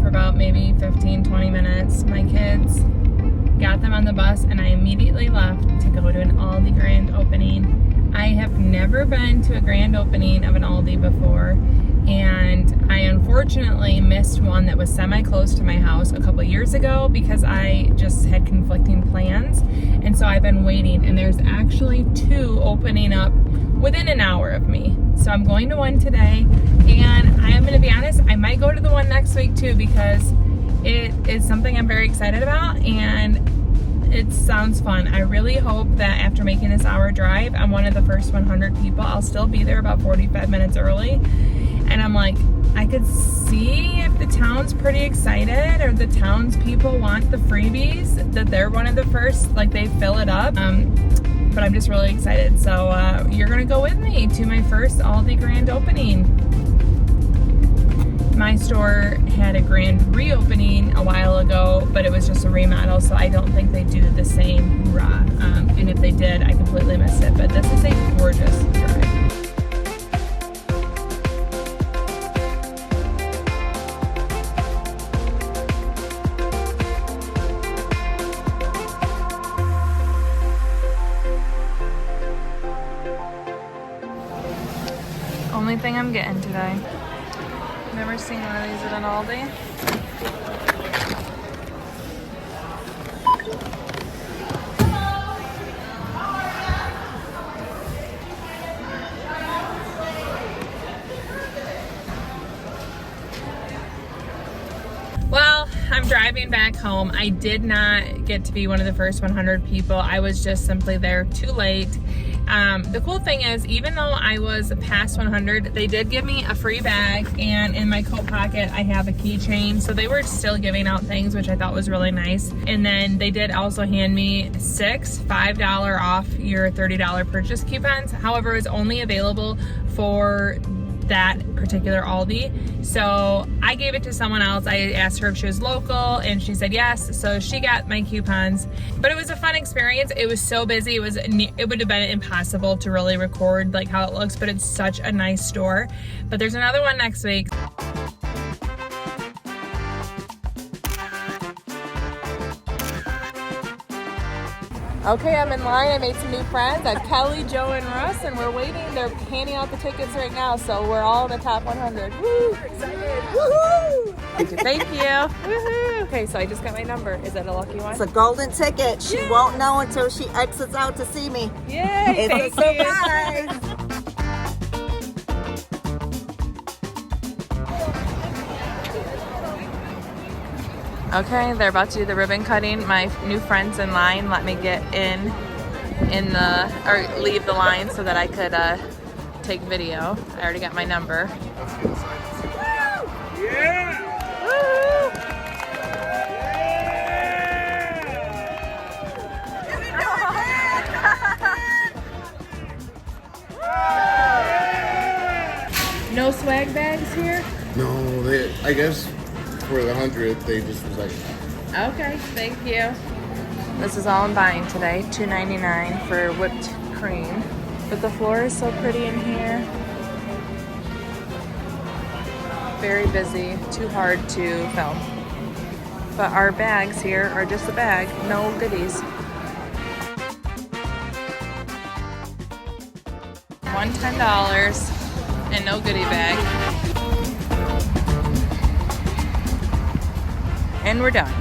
for about maybe 15-20 minutes. My kids, got them on the bus, and I immediately left to go to an ALDI Grand Opening. I have never been to a grand opening of an Aldi before, and I unfortunately missed one that was semi-close to my house a couple years ago because I just had conflicting plans, and so I've been waiting, and there's actually 2 opening up within an hour of me. So I'm going to one today, and I am going to be honest, I might go to the one next week too because it is something I'm very excited about, and it sounds fun. I really hope that after making this hour drive, I'm one of the first 100 people. I'll still be there about 45 minutes early. And I'm like, I could see if the town's pretty excited or the townspeople want the freebies, that they're one of the first, like they fill it up. But I'm just really excited. So you're gonna go with me to my first ALDI Grand Opening. My store had a grand reopening a while ago, but it was just a remodel, so I don't think they do the same hoorah. And if they did, I completely missed it. But this is a gorgeous drive. Only thing I'm getting today. Never seen one of these at an Aldi. Well, I'm driving back home. I did not get to be one of the first 100 people. I was just simply there too late. The cool thing is, even though I was past 100, they did give me a free bag, and in my coat pocket I have a keychain, so they were still giving out things, which I thought was really nice. And then they did also hand me 6 $5 off your $30 purchase coupons. However, it was only available for that particular Aldi, so I gave it to someone else. I asked her if she was local, and she said yes, so she got my coupons. But it was a fun experience. It was so busy, it would have been impossible to really record like how it looks, but it's such a nice store. But there's another one next week. Okay, I'm in line. I made some new friends. I have Kelly, Joe, and Russ, and we're waiting. They're handing out the tickets right now, so we're all in the top 100. Woo! We're excited. Woohoo! Thank you. Woohoo! Okay, so I just got my number. Is that a lucky one? It's a golden ticket. She won't know until she exits out to see me. Yay! It's a surprise. Okay, they're about to do the ribbon cutting. My new friends in line let me get leave the line so that I could take video. I already got my number. Yeah! Woo! No swag bags here? No, I guess for the 100th, they just was like, Okay, thank you. This is all I'm buying today, $2.99 for whipped cream. But the floor is so pretty in here. Very busy, too hard to film. But our bags here are just a bag, no goodies. $110 and no goodie bag. And we're done.